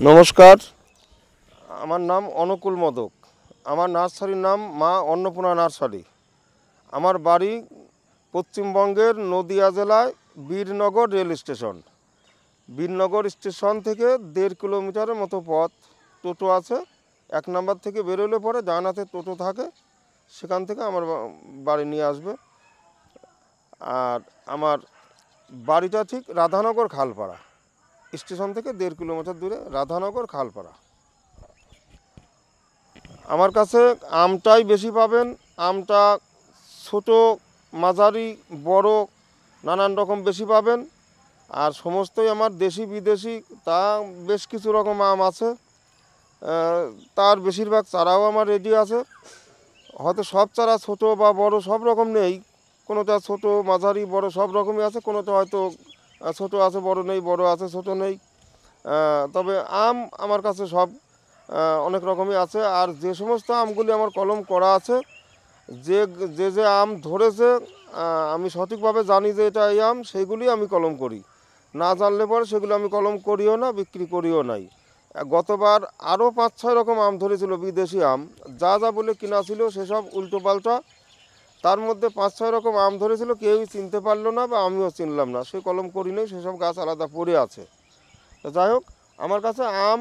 নমস্কার, আমার নাম অনুকূল মোদক। আমার নার্সারির নাম মা অন্নপূর্ণা নার্সারি। আমার বাড়ি পশ্চিমবঙ্গের নদিয়া জেলায় Birnagar rail station. Birnagar station থেকে 1.5 কিলোমিটারের মতো পথ। টোটো আছে, 1 নম্বর থেকে বেরোলে পরে ডান হাতে টোটো থাকে, সেখান থেকে আমার বাড়ি নিয়ে আসবে। আর আমার বাড়িটা ঠিক রাধানগর খালপাড়া, স্টেশন থেকে 1.5 কিলোমিটার দূরে রাধানগর খালপাড়া। আমার কাছে আমটাই বেশি পাবেন। আমটা ছোট, মাঝারি, বড় নানান রকম বেশি পাবেন। আর সমস্তই আমার দেশি বিদেশি, তা বেশ কিছু রকম আম আছে। তার বেশিরভাগ চারাও আমার রেডি আছে। হয়তো সব চারা ছোট বা বড় সব রকম নেই, কোনোটা ছোট, মাঝারি, বড় সব রকমই আছে। কোনোটা হয়তো ছোট আছে, বড় নেই, বড় আছে, ছোট নেই। তবে আম আমার কাছে সব অনেক রকমই আছে। আর যে সমস্ত আমগুলি আমার কলম করা আছে, যে যে যে আম ধরেছে আমি সঠিকভাবে জানি যে এটা এই আম, সেইগুলি আমি কলম করি। না জানলে পরে সেগুলো আমি কলম করিও না, বিক্রি করিও নাই। গতবার আরও 5-6 রকম আম ধরেছিল, বিদেশি আম, যা যা বলে কিনা ছিল সেসব উল্টোপাল্টা। তার মধ্যে 5-6 রকম আম ধরেছিল, কেউই চিনতে পারলো না বা আমিও চিনলাম না, সে কলম করি নেই, সেসব গাছ আলাদা পড়ে আছে। তো যাই হোক, আমার কাছে আম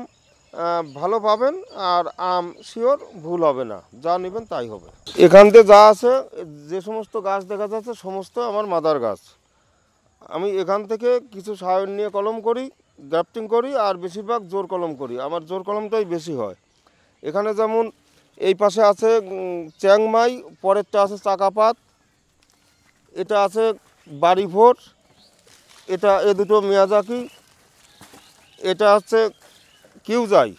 ভালো পাবেন। আর আম শিওর ভুল হবে না, যা নেবেন তাই হবে। এখান থেকে যা আছে, যে সমস্ত গাছ দেখা যাচ্ছে সমস্ত আমার মাদার গাছ। আমি এখান থেকে কিছু সায়ন নিয়ে কলম করি, গ্রাফটিং করি, আর বেশিরভাগ জোর কলম করি। আমার জোর কলমটাই বেশি হয়। এখানে যেমন এই পাশে আছে চ্যাংমাই, পরেরটা আছে চাকাপাত, এটা আছে বাড়িভোর, এটা এ দুটো মিয়াজাকি, এটা হচ্ছে কিউজাই।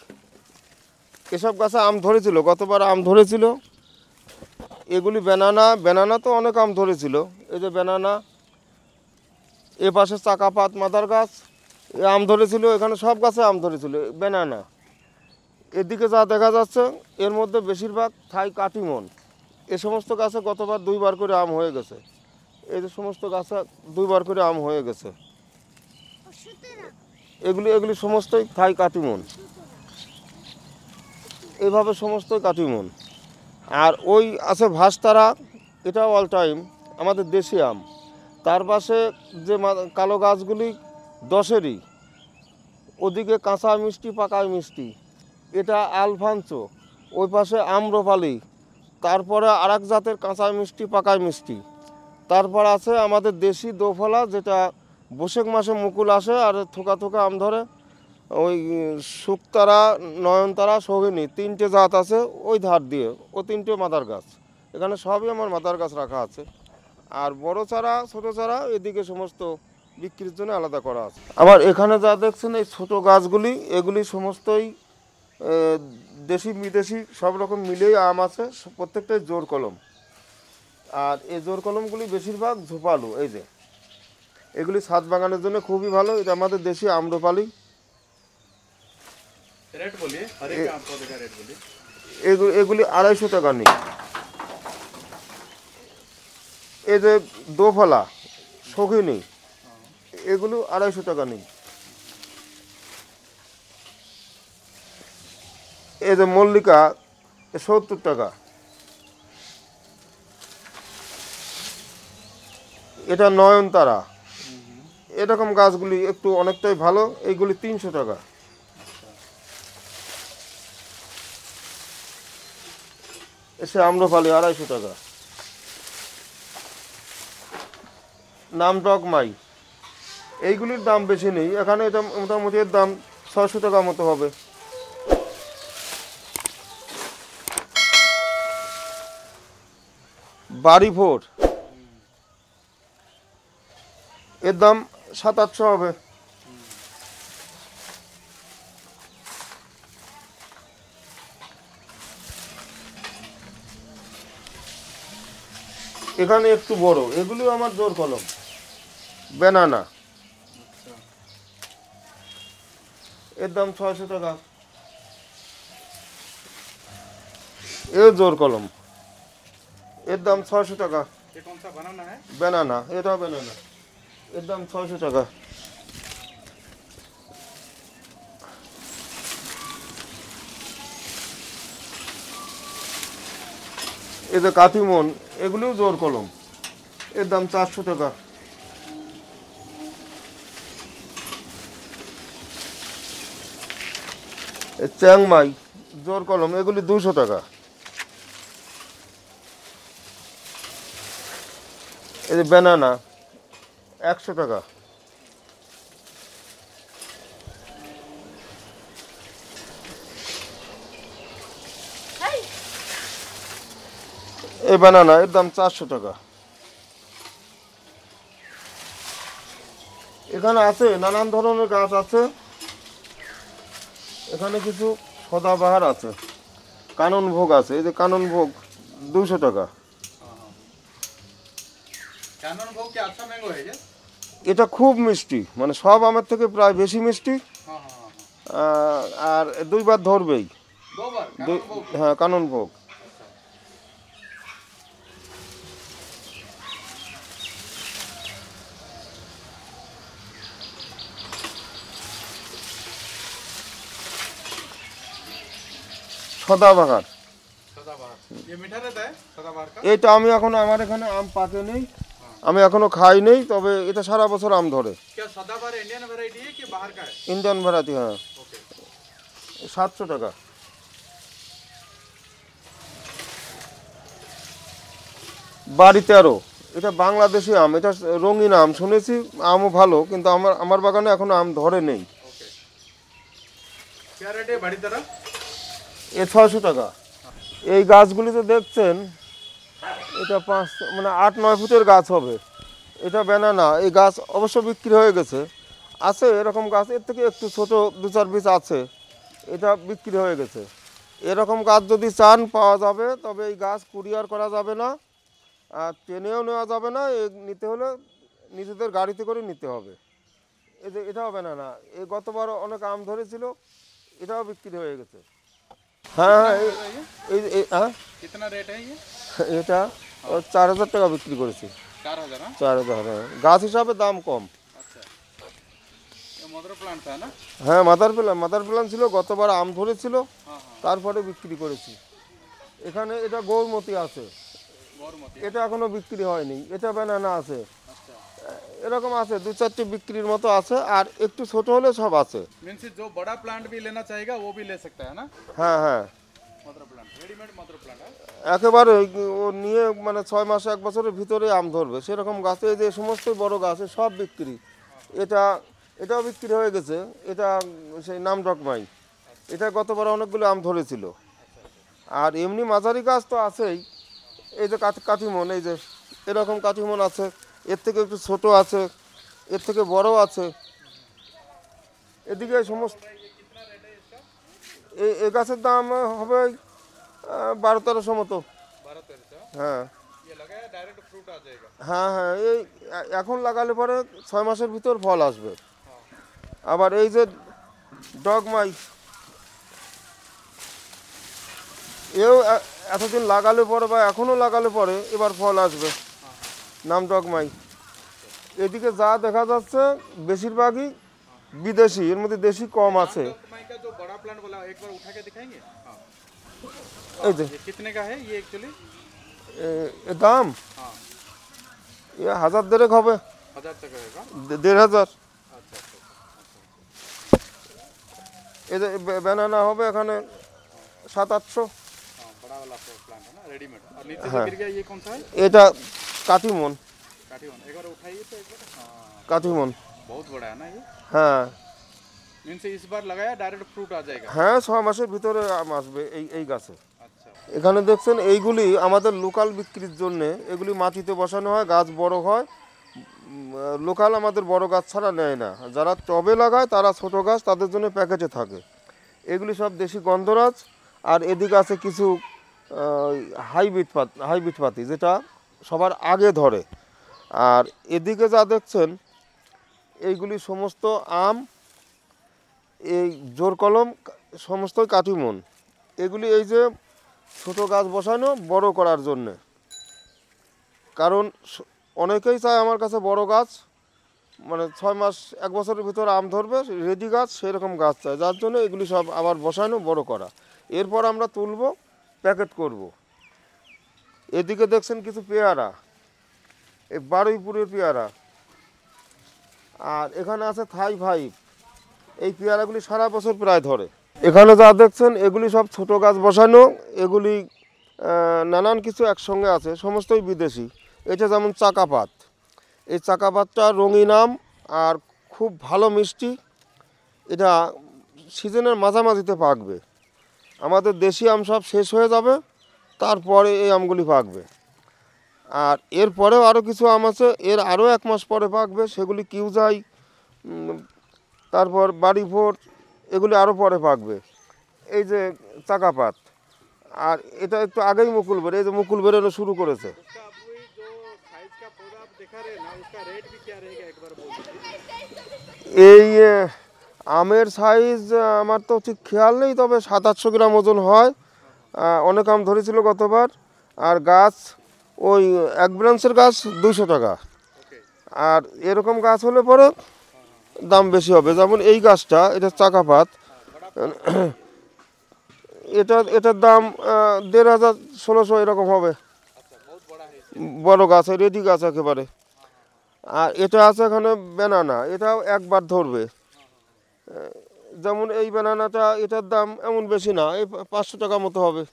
এসব গাছে আম ধরেছিল, গতবার আম ধরেছিল। এগুলি ব্যানানা, ব্যানানা তো অনেক আম ধরেছিল। এই যে ব্যানানা, এ পাশে চাকাপাত মাদার গাছ, এ আম ধরেছিল। এখানে সব গাছে আম ধরেছিল, ব্যানানা। এদিকে যা দেখা যাচ্ছে এর মধ্যে বেশিরভাগ থাই কাটিমন। এ সমস্ত গাছে গতবার 2বার করে আম হয়ে গেছে। এই যে সমস্ত গাছে 2বার করে আম হয়ে গেছে। এগুলি সমস্তই থাই কাটিমন, এইভাবে সমস্তই কাটিমন। আর ওই আছে ভাস্তারা, এটাও অল টাইম আমাদের দেশি আম। তার পাশে যে কালো গাছগুলি 10-এরই, ওদিকে কাঁচা মিষ্টি, পাকায় মিষ্টি, এটা আলফানসো। ওই পাশে আম্রপালি, তারপরে আরেক জাতের কাঁচা মিষ্টি, পাকায় মিষ্টি। তারপর আছে আমাদের দেশি দোফলা, যেটা বৈশাখ মাসে মুকুল আসে আর থোকা থোকা আম ধরে, ওই শুকতারা, নয়নতারা, সোহিনী, 3টে জাত আছে ওই ধার দিয়ে। ও 3টে মাদার গাছ। এখানে সবই আমার মাদার গাছ রাখা আছে। আর বড় চারা, ছোটো চারা এদিকে সমস্ত বিক্রির জন্য আলাদা করা আছে। আবার এখানে যা দেখছেন এই ছোটো গাছগুলি, এগুলি সমস্তই দেশি বিদেশি সব রকম মিলেই আম আছে, প্রত্যেকটাই জোর কলম। আর এই জোর কলমগুলি বেশিরভাগ ঝোপালো। এই যে এগুলি ছাদ বাগানের জন্য খুবই ভালো। এটা আমাদের দেশি আম্রপালি। এগুলি 250 টাকা নেই। এই যে দোফলা, সখিনী, এগুলো 250 টাকা নেই। এই যে মল্লিকা, 70 টাকা। এটা নয়নতারা। এরকম গাছগুলি একটু অনেকটাই ভালো, এইগুলি 300 টাকা। এসে আম্রপালি 250 টাকা। নাম ডগমাই, এইগুলির দাম বেশি নেই এখানে। এটা মোটামুটি এর দাম 600 টাকা মতো হবে। বাড়িভোর, এর দাম 700-800 হবে। এখানে একটু বড়, এগুলিও আমার জোর কলম। ব্যানানা, এর দাম 600 টাকা। এ জোর কলম, এর দাম 600 টাকা। ব্যানানা, এটাও ব্যানানা, এর দাম 600 টাকা। এই যে কাতিমন, এগুলিও জোর কলম, এর দাম 400 টাকা। চ্যাংমাই জোর কলম, এগুলি 200 টাকা। এই যে ব্যানানা 100 টাকা। এই ব্যানানা, এর দাম 400 টাকা। এখানে আছে নানান ধরনের গাছ আছে। এখানে কিছু সদাবাহার আছে, কানন ভোগ আছে। এই যে কানন ভোগ 200 টাকা। কানন ভোগ কি আচ্ছা ম্যাঙ্গো है क्या? এটা খুব মিষ্টি, মানে সব আমের থেকে প্রায় বেশি মিষ্টি। हाँ हाँ हाँ আর 2বার ধরবেই। दो बार कानन भोग। হ্যাঁ, কানন ভোগ। সদাবাহার, सदाबहार ये मीठा रहता है सदाबहार का? এটা আমি এখনো, আমার এখানে আম পাকে নেই, আমি এখনো খাই নেই, তবে এটা সারা বছর আম ধরে। क्या सदाबहार इंडियन वैरायटी है कि बाहर का है? ইন্ডিয়ান ভ্যারাইটি, হ্যাঁ। ओके 700 টাকা। বাড়ি 13, এটা বাংলাদেশি আম, এটা রঙিন আম, শুনেছি আমও ভালো, কিন্তু আমার বাগানে এখনো আম ধরে নেই। ओके क्या रेट है बड़ी तरह? এ 600 টাকা। এই গাছগুলিতে দেখছেন, এটা 8-9 ফুটের গাছ হবে। এটা ব্যানানা, এই গাছ অবশ্য বিক্রি হয়ে গেছে। আছে এরকম গাছ, এর থেকে একটু ছোট 2-4 পিস আছে, এটা বিক্রি হয়ে গেছে। এরকম গাছ যদি চান পাওয়া যাবে, তবে এই গাছ কুরিয়ার করা যাবে না, আর ট্রেনেও নেওয়া যাবে না। নিতে হলে নিজেদের গাড়িতে করে নিতে হবে। এই যে এটাও ব্যানানা, এই গতবার অনেক আম ধরেছিল, এটাও বিক্রি হয়ে গেছে। হ্যাঁ হ্যাঁ, হ্যাঁ, कितना रेट है ये? এটা 4000 টাকা বিক্রি করেছি। 4000 हाँ 4000, হ্যাঁ। গাছ হিসাবে দাম কম। अच्छा ये मदर प्लांट था ना? হ্যাঁ, মাদার প্ল্যান ছিল, গতবার আম ধরেছিল, हाँ हाँ তারপরে বিক্রি করেছি। এখানে এটা গৌরমতি আছে, गौरमती এটা এখনো বিক্রি হয়নি। এটা ব্যানানা আছে, अच्छा এরকম আছে 2-4টি বিক্রির মতো আছে, আর একটু ছোট হলে সব আছে। मीन्स जो बड़ा प्लांट भी लेना चाहेगा वो भी ले सकता है ना? হ্যাঁ হ্যাঁ, mother plant readymade mother plant है একেবারে ও নিয়ে 6 মাস 1 বছরের ভিতরে আম ধরবে সেরকম গাছে। এই যে সমস্ত বড় গাছে সব বিক্রি। এটাও বিক্রি হয়ে গেছে। এটা সেই নামডকমাই, এটা গতবার অনেকগুলো আম ধরেছিল। আর এমনি মাঝারি গাছ তো আছেই। এই যে কাঠিমন, এই যে এরকম কাঠিমন আছে, এর থেকে একটু ছোট আছে, এর থেকে বড় আছে। এদিকে সমস্ত এই গাছের দাম হবে 1200-1300 মতো। 12-1300 হ্যাঁ ये लगाया डायरेक्ट फ्रूट आ जाएगा হ্যাঁ হ্যাঁ, এই এখন লাগালে পরে 6 মাসের ভিতর ফল আসবে। আবার এই যে ডগমাই, এও এতদিন লাগালে পরে বা এখনও লাগালে পরে এবার ফল আসবে, নাম ডগমাই। এদিকে যা দেখা যাচ্ছে বেশিরভাগই বিদেশি, এর মধ্যে দেশি কম আছে। माई का जो बड़ा प्लांट बोला एक बार उठा के दिखाएंगे हाँ এই যে ये कितने का है ये एक्चुअली এর দাম हाँ 1000 হবে, 1000 तक रहेगा 1500। अच्छा अच्छा এই যে ব্যানানা হবে এখানে 700-800। हाँ बड़ा वाला प्लांट है ना रेडीमेड और नीचे जो गिर गया ये कौन सा है এটা কাঠিমন, काठी वन एक बार उठाइए तो एक बार हाँ কাঠিমন। बहुत बड़ा है ना ये হ্যাঁ मीन्स इस बार लगाया डायरेक्ट फ्रूट आ जाएगा হ্যাঁ, 6 মাসের ভিতরে আম আসবে এই গাছে। अच्छा এখানে দেখছেন এইগুলি আমাদের লোকাল বিক্রির জন্যে, এগুলি মাটিতে বসানো হয়, গাছ বড় হয়। লোকাল আমাদের বড় গাছ ছাড়া নেয় না। যারা টবে লাগায় তারা ছোট গাছ তাদের জন্য প্যাকেটে থাকে। এগুলি সব দেশি গন্ধরাজ। আর এদিকে আছে কিছু হাইব্রিড পাতি, যেটা সবার আগে ধরে। আর এদিকে যা দেখছেন এইগুলি সমস্ত আম, এই জোর কলম, সমস্তই কাঠিমন। এগুলি এই যে ছোট গাছ বসানো বড় করার জন্যে, কারণ অনেকেই চায় আমার কাছে বড় গাছ, 6 মাস 1 বছরের ভিতরে আম ধরবে রেডি গাছ, সেরকম গাছ চায়, যার জন্য এগুলি সব আবার বসানো বড় করা। এরপর আমরা তুলব, প্যাকেট করব। এদিকে দেখছেন কিছু পেয়ারা, এই বারুইপুরের পেয়ারা। আর এখানে আছে থাই ফাইভ, এই পেয়ারাগুলি সারা বছর প্রায় ধরে। এখানে যা দেখছেন এগুলি সব ছোট গাছ বসানো, এগুলি নানান কিছু একসঙ্গে আছে, সমস্তই বিদেশি। এটা যেমন চাকাপাত, এই চাকাপাতটা রঙিন আম আর খুব ভালো মিষ্টি। এটা সিজনের মাঝামাঝিতে পাকবে। আমাদের দেশি আম সব শেষ হয়ে যাবে, তারপরে এই আমগুলি পাকবে। আর এরপরেও আরও কিছু আম আছে, এর আরও 1 মাস পরে পাকবে, সেগুলি কিউজাই, তারপর বাড়িভোর, এগুলি আরও পরে পাকবে। এই যে চাকাপাত, আর এটা একটু আগেই মুকুল বের, এই যে মুকুল বেরোনো শুরু করেছে। उसका अभी जो साइज का पौधा आप दिखा रहे हैं ना, उसका रेट भी क्या रहेगा एक बार बोल दीजिए। এই আমের সাইজ আমার তো ঠিক খেয়াল নেই, তবে 700-800 গ্রাম ওজন হয়। অনেক আম ধরেছিল গতবার। আর গাছ ওই 1 ব্রাঞ্চের গাছ 200 টাকা। ओके, আর এরকম গাছ হলে পরে দাম বেশি হবে। যেমন এই গাছটা, এটা চাকাপাত, এটার দাম 1500-1600 এরকম হবে। अच्छा बहुत बड़ा है। বড় গাছ, রেডি গাছ একেবারে। আর এটা আছে এখানে ব্যানানা, এটাও একবার ধরবে। যেমন এই ব্যানানাটা, এটার দাম এমন বেশি না, এই 500 টাকা মতো হবে।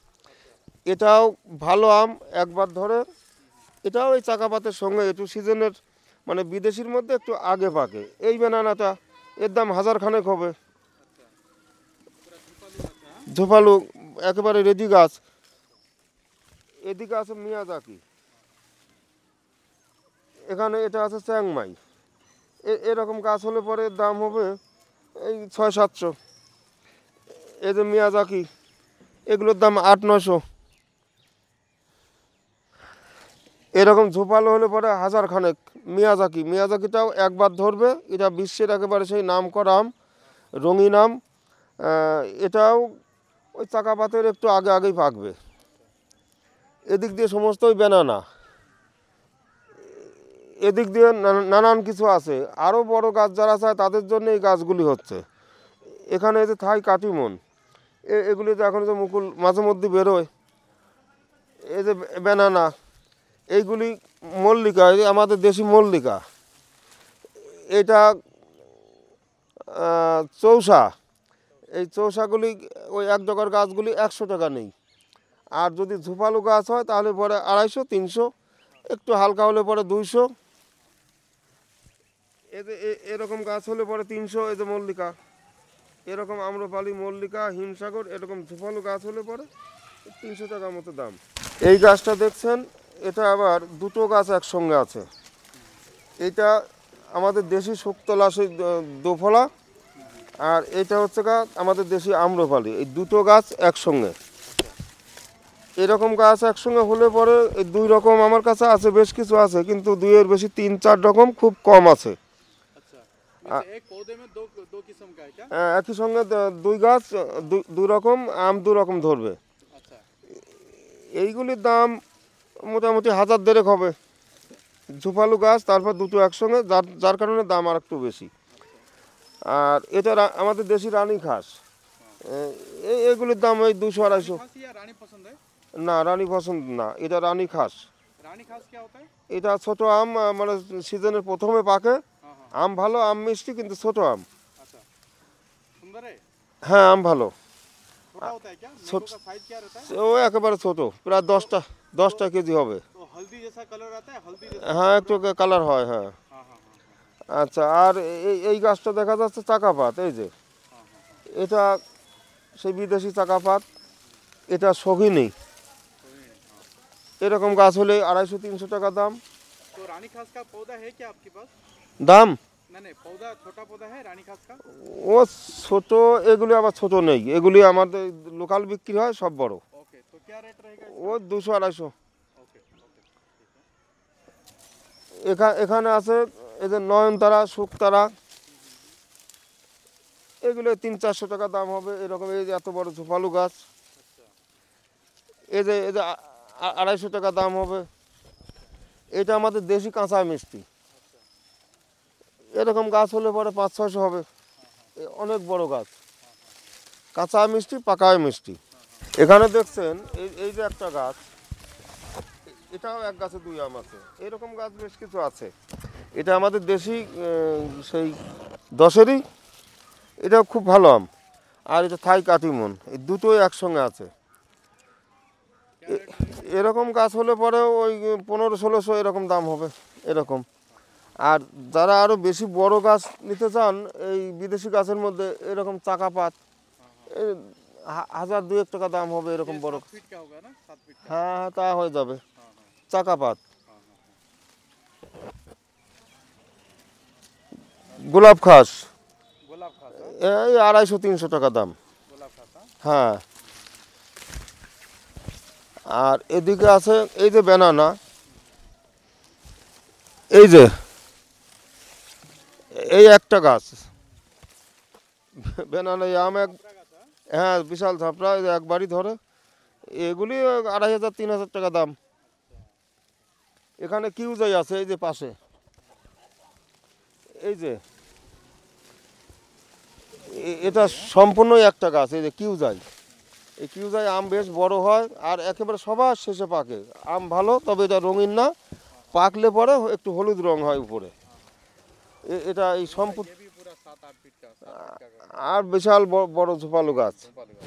এটাও ভালো আম, একবার ধরে। এটাও এই চাকাপাতের সঙ্গে একটু সিজনের, মানে বিদেশির মধ্যে একটু আগে পাকে। এই ব্যানানাটা, এর দাম 1000 খানেক হবে। ঝোপালু, একেবারে রেডি গাছ। এদিকে আছে মিয়াজাকি, এখানে এটা আছে চ্যাংমাই। এরকম গাছ হলে পরে এর দাম হবে এই 600-700। এই যে মিয়াজাকি, এগুলোর দাম 800-900। এরকম ঝোপালো হলে পরে 1000 খানেক। মিয়াজাকিটাও একবার ধরবে। এটা বিশ্বের একেবারে সেই নাম করা আম, রঙিন আম। এটাও ওই চাকাপাতের একটু আগে আগেই পাকবে। এদিক দিয়ে সমস্তই ব্যানানা, এদিক দিয়ে নানান কিছু আছে। আরও বড় গাছ যারা চায় তাদের জন্য এই গাছগুলি হচ্ছে। এখানে এই যে থাই কাটিমন, এগুলিতে এখন যে মুকুল মাঝে মধ্যে বেরোয়। এই যে ব্যানানা, এইগুলি মল্লিকা, এই যে আমাদের দেশি মল্লিকা। এটা চৌসা, এই চৌসাগুলি ওই 1 ডগার গাছগুলি 100 টাকা নেই। আর যদি ঝোপালু গাছ হয় তাহলে পরে 250-300, একটু হালকা হলে পরে 200। এই যে এরকম গাছ হলে পরে 300। এই যে মল্লিকা, এরকম আম্রপালি, মল্লিকা, হিমসাগর, এরকম ঝোপালু গাছ হলে পরে 300 টাকার মতো দাম। এই গাছটা দেখছেন, এটা আবার দুটো গাছ একসঙ্গে আছে। এইটা আমাদের দেশি শুকতলা, সেই দোফলা। আর এটা হচ্ছে গাছ আমাদের দেশি আম্রপালি। এই দুটো গাছ একসঙ্গে, এরকম গাছ একসঙ্গে হলে পরে এই 2 রকম আমার কাছে আছে, বেশ কিছু আছে, কিন্তু 2-এর বেশি 3-4 রকম খুব কম আছে। अच्छा, जैसे एक पौधे में दो दो किस्म का है क्या? একই সঙ্গে 2 গাছ 2 রকম আম 2 রকম ধরবে। अच्छा, এইগুলির দাম মোটামুটি 1000 হবে। ঝোপালু গাছ, তারপর দুটো একসঙ্গে, যার কারণে দাম আর একটু বেশি। আর এটা আমাদের দেশি রানী খাস। এগুলির দাম ওই 200-250। खास या रानी पसंद है? না, রানী পছন্দ না, এটা রানী খাস। रानी खास क्या होता है? এটা ছোট আম, মানে সিজনের প্রথমে পাকে। हाँ हाँ, আম ভালো, আম মিষ্টি, কিন্তু ছোট আম। अच्छा, सुंदर है। হ্যাঁ, আম ভালো। छोटा होता है क्या? मैंगो का साइज क्या रहता है? ও একেবারে ছোট, প্রায় 10টা কেজি হবে। तो हल्दी जैसा कलर आता है, हल्दी जैसा। হ্যাঁ, একটু কালার হয়, হ্যাঁ। हाँ हाँ हाँ हाँ আচ্ছা, আর এই গাছটা দেখা যাচ্ছে চাকাপাত, এই যে हाँ हाँ, এটা সেই বিদেশি চাকাপাত। এটা সঘিনী, এরকম গাছ হলে 250-300 টাকা দাম। तो रानी खास का पौधा है क्या आपके पास? দাম नहीं नहीं, पौधा छोटा पौधा है रानी खास का? ও ছোট, এগুলি আবার ছোট নেই, এগুলি আমাদের লোকাল বিক্রি হয়, সব বড়। ओके, तो क्या रेट रहेगा ও 200-250। ओके ओके, এখানে আছে এই যে নয়নতারা, শুকতারা, এগুলো 300-400 টাকা দাম হবে। এরকম এই যে এত বড় ঝোপালু গাছ, এই যে 250 টাকা দাম হবে। এটা আমাদের দেশি কাঁচা মিষ্টি। এরকম গাছ হলে পরে 500-600 হবে। অনেক বড় গাছ, কাঁচা মিষ্টি, পাকায় মিষ্টি। এখানে দেখছেন এই যে একটা গাছ, এটাও এক গাছে 2 আম আছে, এরকম গাছ বেশ কিছু আছে। এটা আমাদের দেশি সেই 10-এরই, এটা খুব ভালো আম। আর এটা থাই কাটিমন, এই দুটোই একসঙ্গে আছে। এরকম গাছ হলে পরে ওই 1500-1600 এরকম দাম হবে এরকম। আর যারা আরও বেশি বড় গাছ নিতে চান, এই বিদেশি গাছের মধ্যে এরকম চাকাপাত, 1000-2000 টাকা দাম হবে এরকম বড়। 7 फीट का होगा ना, 7 फीट का। হ্যাঁ হ্যাঁ, তা হয়ে যাবে। हाँ हाँ চাকাপাত, हाँ हाँ গোলাপ খাস, गुलाब खाता, এই 250-300 টাকা দাম। गुलाब खाता। হ্যাঁ। আর এদিকে আছে এই যে ব্যানানা, এই যে এই একটা গাছ ব্যানানা, এই আম এক, হ্যাঁ বিশাল ঝাপড়া, এই যে একবারই ধরে। এগুলি 2500-3000 টাকা দাম। এখানে কিউজাই আছে এই যে পাশে, এই যে এটা সম্পূর্ণই একটা গাছ, এই যে কিউজাই। এই কিউজাই আম বেশ বড় হয় আর একেবারে সবার শেষে পাকে। আম ভালো, তবে এটা রঙিন না, পাকলে পরে একটু হলুদ রং হয় উপরে। এটা এই সম্পূর্ণ। ये भी पूरा 7-8 फीट का, 7 फीट का আর বিশাল বড় ঝোপালো গাছ। गोपाल का।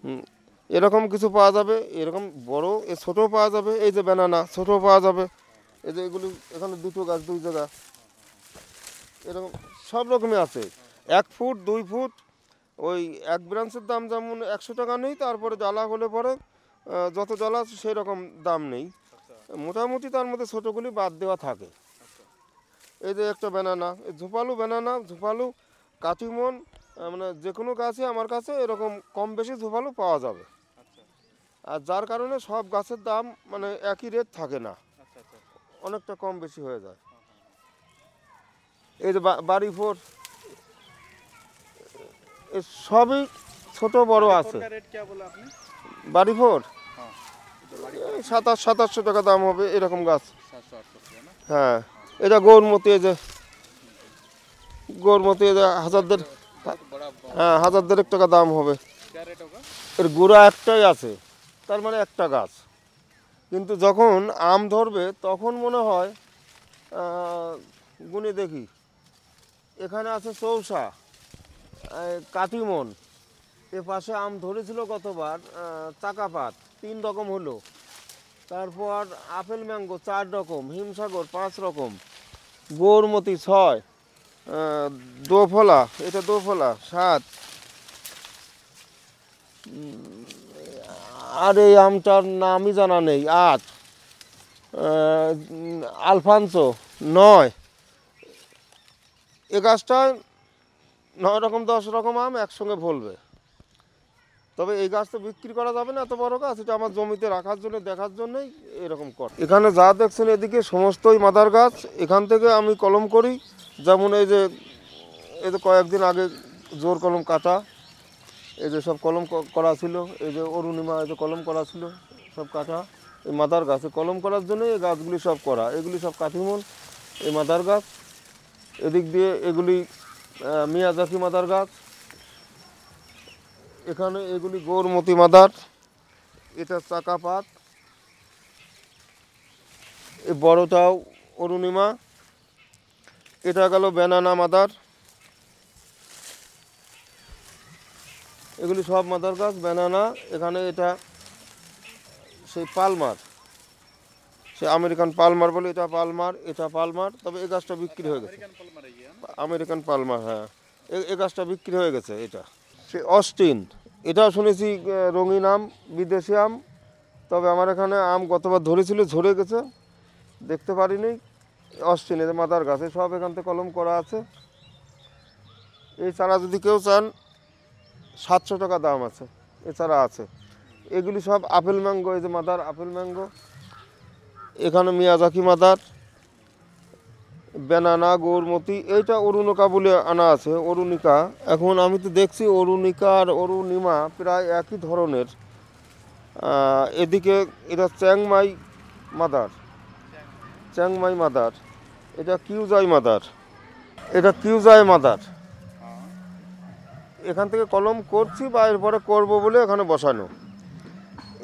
হুম, এরকম কিছু পাওয়া যাবে, এরকম বড়, এ ছোটও পাওয়া যাবে। এই যে ব্যানানা ছোটও পাওয়া যাবে। এই যে এগুলি এখানে 2টো গাছ 2 জায়গা, এরকম সব রকমই আছে। 1 ফুট 2 ফুট, ওই এক ব্রাঞ্চের দাম যেমন 100 টাকা নেই, তারপরে জ্বালা হলে পরে যত জ্বালা আছে সেই রকম দাম নেই। মোটামুটি তার মধ্যে ছোটোগুলি বাদ দেওয়া থাকে। এই যে একটা ব্যানানা, এই ঝোপালু ব্যানানা, ঝোপালু কাটিমন, মানে যে কোনো গাছে আমার কাছে এরকম কম বেশি ঝোপালু পাওয়া যাবে। अच्छा আর যার কারণে সব গাছের দাম মানে একই রেট থাকে না, अच्छा अच्छा। অনেকটা কম বেশি হয়ে যায়। এই যে বাড়ি ফোর, এ সবই ছোট বড় আছে। का रेट क्या बोला आपने? বাড়ি ফোর हाँ, 2700-2800 টাকা দাম হবে এরকম গাছ। 700-800 रुपया ना। হ্যাঁ, এটা গৌরমতি, এই যে গৌরমতি, এই যে হাজারদের, बहुत बड़ा হ্যাঁ 1000 টাকা দাম হবে। क्या रेट होगा? এর গোড়া একটাই আছে, তার মানে একটা গাছ। কিন্তু যখন আম ধরবে তখন মনে হয়, গুনে দেখি, এখানে আছে চৌসা, কাটিমন, এ পাশে আম ধরেছিল গতবার, চাকাপাত 3 রকম হলো, তারপর আপেল ম্যাঙ্গো 4 রকম, হিমসাগর 5 রকম, গৌরমতি 6, দোফলা, এটা দোফলা 7, আর এই আমটার নামই জানা নেই 8, আলফানসো 9। এ গাছটায় 9 রকম 10 রকম আম একসঙ্গে ফলবে। তবে এই গাছ তো বিক্রি করা যাবে না, এত বড় গাছ, এটা আমার জমিতে রাখার জন্য, দেখার জন্যই এরকম কর। এখানে যা দেখছেন এদিকে সমস্তই মাদার গাছ। এখান থেকে আমি কলম করি, যেমন এই যে কয়েকদিন আগে জোর কলম কাটা, এই যে সব কলম করা ছিল, এই যে অরুণিমা, এই যে কলম করা ছিল সব কাটা। এই মাদার গাছে কলম করার জন্য এই গাছগুলি সব করা, এগুলি সব কাঠিমন, এই মাদার গাছ। এদিক দিয়ে এগুলি মিয়াজাকি মাদার গাছ, এখানে এগুলি গৌরমতি মাদার, এটা চাকাপাত, এই বড়টাও অরুণিমা, এটা গেল ব্যানানা মাদার। এগুলি সব মাদার গাছ, ব্যানানা। এখানে এটা সেই পালমার, সে আমেরিকান পালমার বলে, এটা পালমার, এটা পালমার। তবে এই গাছটা বিক্রি হয়ে গেছে, अमेरिकन पल मर है ना। আমেরিকান পালমার, হ্যাঁ এই গাছটা বিক্রি হয়ে গেছে। এটা সে অস্টিন, এটাও শুনেছি রঙিন আম, বিদেশি আম। তবে আমার এখানে আম গতবার ধরেছিল, ঝরে গেছে, দেখতে পারিনি। অস্টিন, এদের মাদার গাছ, সব এখান থেকে কলম করা আছে। এই চারা যদি কেউ চান 700 টাকা দাম আছে, এছাড়া আছে। এগুলি সব আপেল ম্যাঙ্গো, এই যে মাদার আপেল ম্যাঙ্গো, এখানে মিয়াজাকি মাদার, ব্যানানা, গৌরমতি। এইটা অরুণিকা বলে আনা আছে, অরুণিকা। এখন আমি তো দেখছি অরুণিকা আর অরুণিমা প্রায় একই ধরনের। এদিকে এটা চ্যাংমাই মাদার, চ্যাংমাই মাদার, এটা কিউজাই মাদার, এটা কিউজাই মাদার। हाँ এখান থেকে কলম করছি বা এরপরে করবো বলে এখানে বসানো।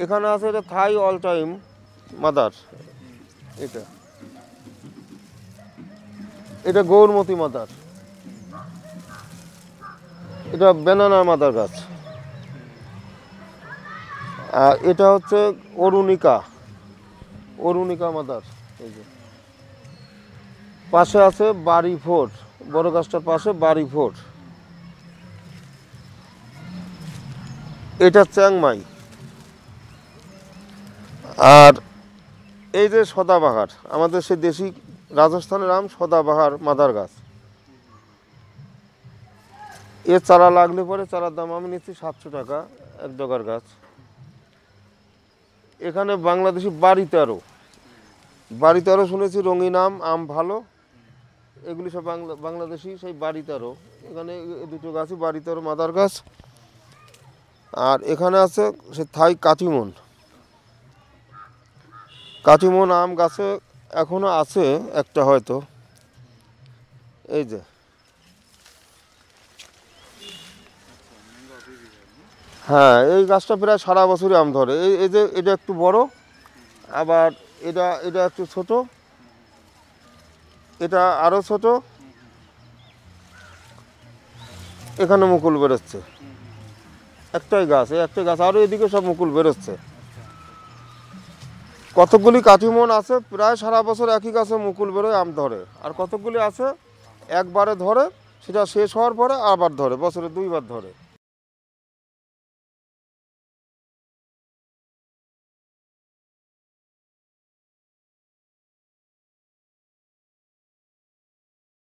এখানে আছে এটা থাই অল টাইম মাদার, এটা এটা গৌরমতি মাদার, এটা বেনানা মাদার গাছ। আর এটা হচ্ছে অরুণিকা, অরুণিকা মাদার। এই যে পাশে আছে বাড়ি ফোর, বড় গাছটার পাশে বাড়ি ফোর। এটা চ্যাংমাই। আর এই যে সদাবাহার, আমাদের সে দেশি রাজস্থানের আম সদাবাহার মাদার গাছ। এর চারা লাগলে পরে চারার দাম আমি নিচ্ছি 700 টাকা এক ডগার গাছ। এখানে বাংলাদেশি বাড়ি তেরো, বাড়ি তেরো শুনেছি রঙিন আম, আম ভালো, এগুলি সব বাংলাদেশি সেই বাড়ি তেরো। এখানে এই দুটো গাছই বাড়ি তেরো মাদার গাছ। আর এখানে আছে সে থাই কাটিমন, কাটিমন আম গাছে এখনো আছে একটা হয়তো। এই যে হ্যাঁ, এই গাছটা প্রায় সারা বছরই আম ধরে। এই যে এটা একটু বড়, আবার এটা এটা একটু ছোট, এটা আরও ছোট। এখানে মুকুল বেরোচ্ছে, একটাই গাছ, এই একটাই গাছ, আরও এদিকে সব মুকুল বেরোচ্ছে। কতকগুলি কাঠিমন আছে প্রায় সারা বছর একই গাছে মুকুল বেরোয়, আম ধরে। আর কতকগুলি আছে একবারে ধরে, সেটা শেষ হওয়ার পরে আবার ধরে, বছরে 2বার ধরে।